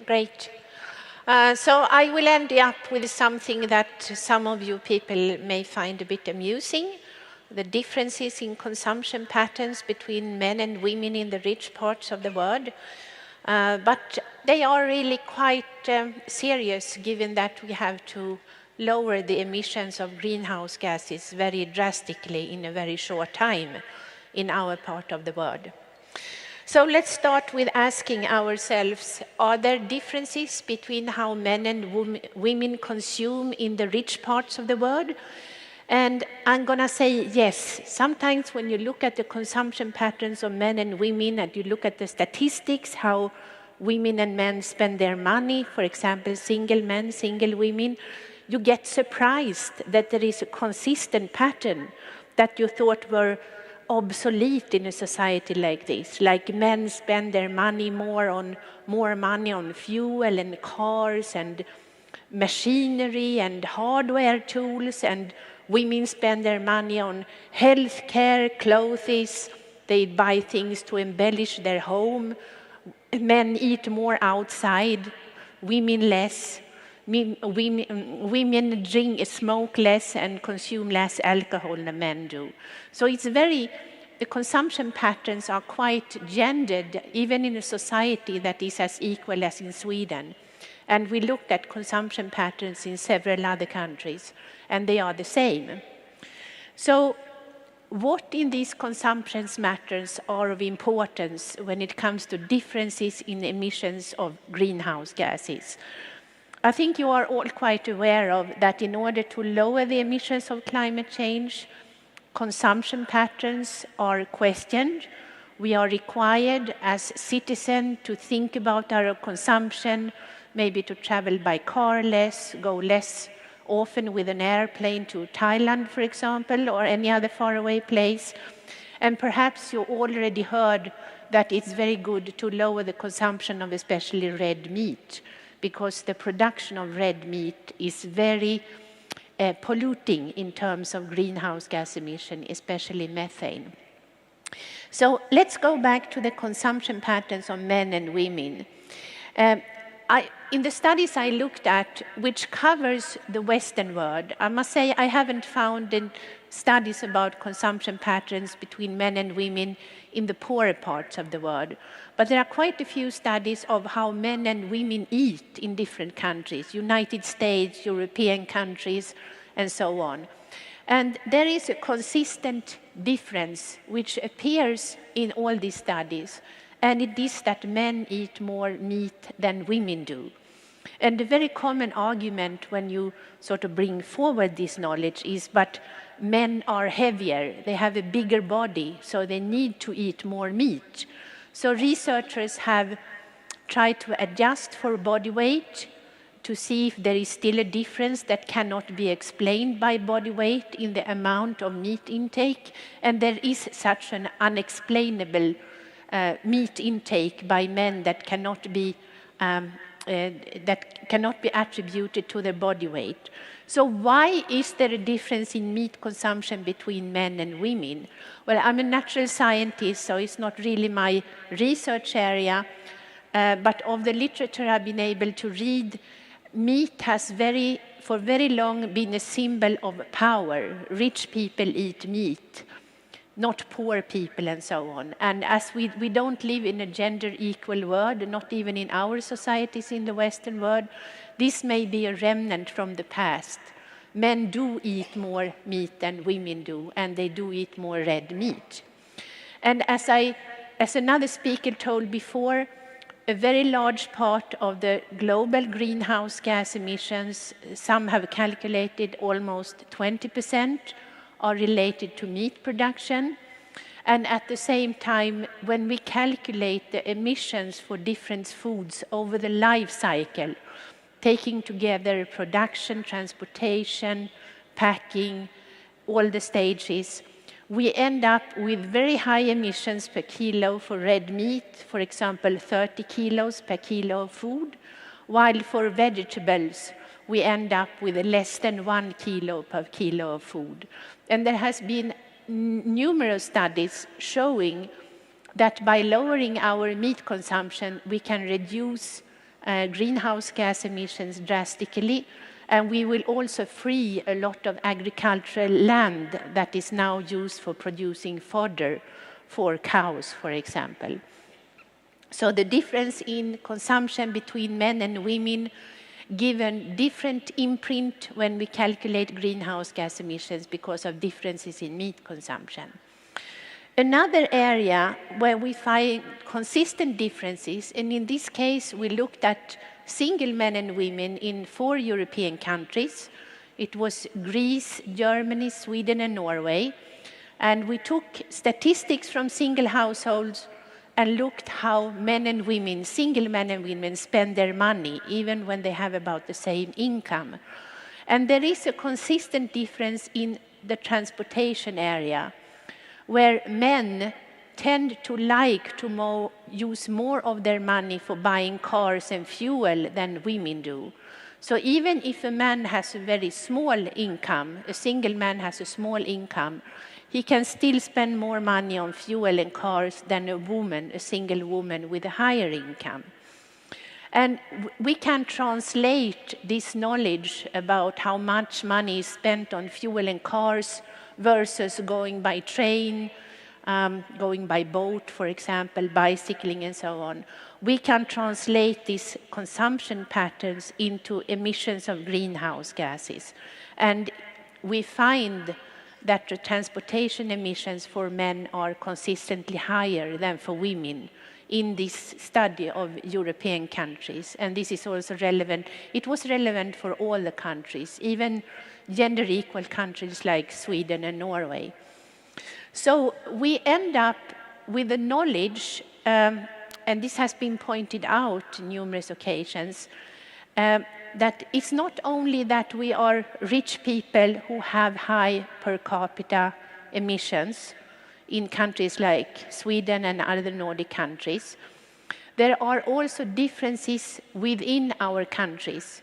Great. So I will end up with something that some of you people may find a bit amusing. The differences in consumption patterns between men and women in the rich parts of the world. But they are really quite serious, given that we have to lower the emissions of greenhouse gases very drastically in a very short time in our part of the world. So let's start with asking ourselves, are there differences between how men and women consume in the rich parts of the world? And I'm going to say yes. Sometimes when you look at the consumption patterns of men and women, and you look at the statistics, how women and men spend their money, for example, single men, single women, you get surprised that there is a consistent pattern that you thought were obsolete in a society like this. Like men spend their money more money on fuel and cars and machinery and hardware tools, and women spend their money on health care, clothes, they buy things to embellish their home. Men eat more outside, women less. Women drink, smoke less and consume less alcohol than men do. So the consumption patterns are quite gendered, even in a society that is as equal as in Sweden. And we looked at consumption patterns in several other countries, and they are the same. So what in these consumption patterns are of importance when it comes to differences in emissions of greenhouse gases? I think you are all quite aware of that in order to lower the emissions of climate change, consumption patterns are questioned. We are required as citizens to think about our consumption, maybe to travel by car less, go less often with an airplane to Thailand, for example, or any other faraway place. And perhaps you already heard that it's very good to lower the consumption of especially red meat, because the production of red meat is very polluting in terms of greenhouse gas emission, especially methane. So let's go back to the consumption patterns of men and women. In the studies I looked at, which covers the Western world, I must say I haven't found studies about consumption patterns between men and women in the poorer parts of the world. But there are quite a few studies of how men and women eat in different countries, United States, European countries, and so on. And there is a consistent difference which appears in all these studies, and it is that men eat more meat than women do. And a very common argument when you sort of bring forward this knowledge is, but men are heavier, they have a bigger body, so they need to eat more meat. So researchers have tried to adjust for body weight to see if there is still a difference that cannot be explained by body weight in the amount of meat intake. And there is such an unexplainable meat intake by men that cannot be attributed to their body weight. So why is there a difference in meat consumption between men and women? Well, I'm a natural scientist, so it's not really my research area, but of the literature I've been able to read, meat has for very long been a symbol of power. Rich people eat meat, not poor people and so on. And as we don't live in a gender equal world, not even in our societies in the Western world, this may be a remnant from the past. Men do eat more meat than women do, and they do eat more red meat. And as another speaker told before, a very large part of the global greenhouse gas emissions, some have calculated almost 20%, are related to meat production. And at the same time, when we calculate the emissions for different foods over the life cycle, taking together production, transportation, packing, all the stages, we end up with very high emissions per kilo for red meat, for example, 30 kilos per kilo of food, while for vegetables, we end up with less than 1 kilo per kilo of food. And there has been numerous studies showing that by lowering our meat consumption, we can reduce greenhouse gas emissions drastically, and we will also free a lot of agricultural land that is now used for producing fodder for cows, for example. So the difference in consumption between men and women given different imprint when we calculate greenhouse gas emissions because of differences in meat consumption. Another area where we find consistent differences, and in this case we looked at single men and women in 4 European countries. It was Greece, Germany, Sweden, and Norway. And we took statistics from single households and looked how men and women, single men and women, spend their money, even when they have about the same income. And there is a consistent difference in the transportation area, where men tend to like to use more of their money for buying cars and fuel than women do. So even if a man has a very small income, a single man has a small income, he can still spend more money on fuel and cars than a woman, a single woman with a higher income. And we can translate this knowledge about how much money is spent on fuel and cars versus going by train, going by boat, for example, bicycling and so on. We can translate these consumption patterns into emissions of greenhouse gases. And we find that the transportation emissions for men are consistently higher than for women in this study of European countries. And this is also relevant. It was relevant for all the countries, even gender equal countries like Sweden and Norway. So we end up with the knowledge, and this has been pointed out on numerous occasions, that it's not only that we are rich people who have high per capita emissions in countries like Sweden and other Nordic countries. There are also differences within our countries.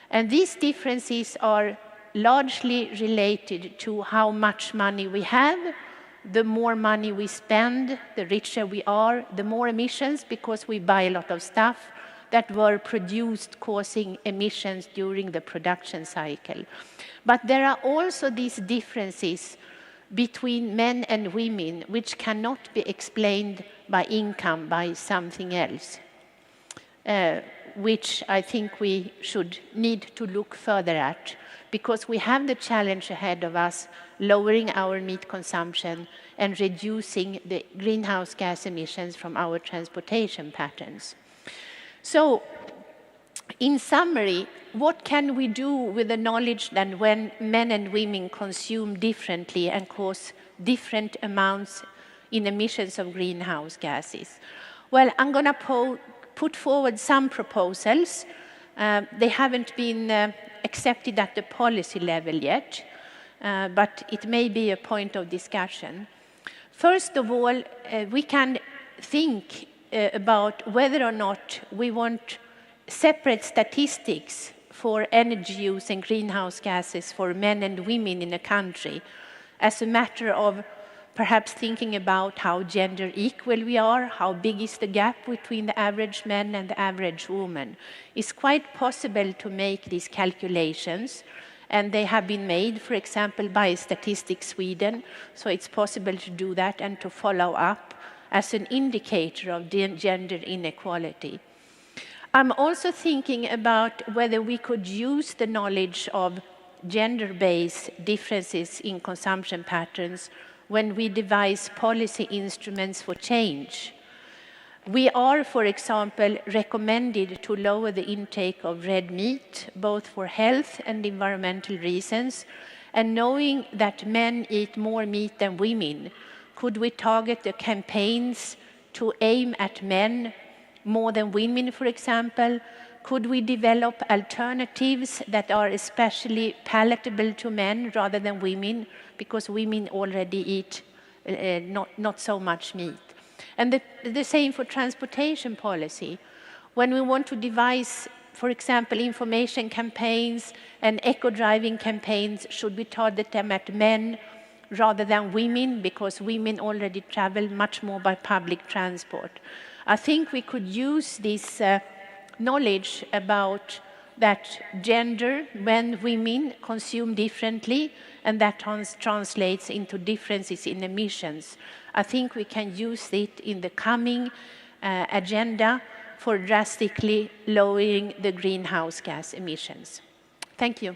And these differences are largely related to how much money we have. The more money we spend, the richer we are, the more emissions because we buy a lot of stuff that were produced causing emissions during the production cycle. But there are also these differences between men and women which cannot be explained by income, by something else, which I think we should need to look further at, because we have the challenge ahead of us lowering our meat consumption and reducing the greenhouse gas emissions from our transportation patterns. So, in summary, what can we do with the knowledge that when men and women consume differently and cause different amounts in emissions of greenhouse gases? Well, I'm going to put forward some proposals. They haven't been accepted at the policy level yet, but it may be a point of discussion. First of all, we can think about whether or not we want separate statistics for energy use and greenhouse gases for men and women in a country as a matter of perhaps thinking about how gender equal we are, how big is the gap between the average man and the average woman. It's quite possible to make these calculations, and they have been made, for example, by Statistics Sweden, so it's possible to do that and to follow up as an indicator of gender inequality. I'm also thinking about whether we could use the knowledge of gender-based differences in consumption patterns when we devise policy instruments for change. We are, for example, recommended to lower the intake of red meat, both for health and environmental reasons, and knowing that men eat more meat than women, could we target the campaigns to aim at men more than women, for example? Could we develop alternatives that are especially palatable to men rather than women, because women already eat not so much meat? And the same for transportation policy. When we want to devise, for example, information campaigns and eco-driving campaigns, should we target them at men rather than women, because women already travel much more by public transport? I think we could use these knowledge about that gender, men, women consume differently, and that translates into differences in emissions. I think we can use it in the coming agenda for drastically lowering the greenhouse gas emissions. Thank you.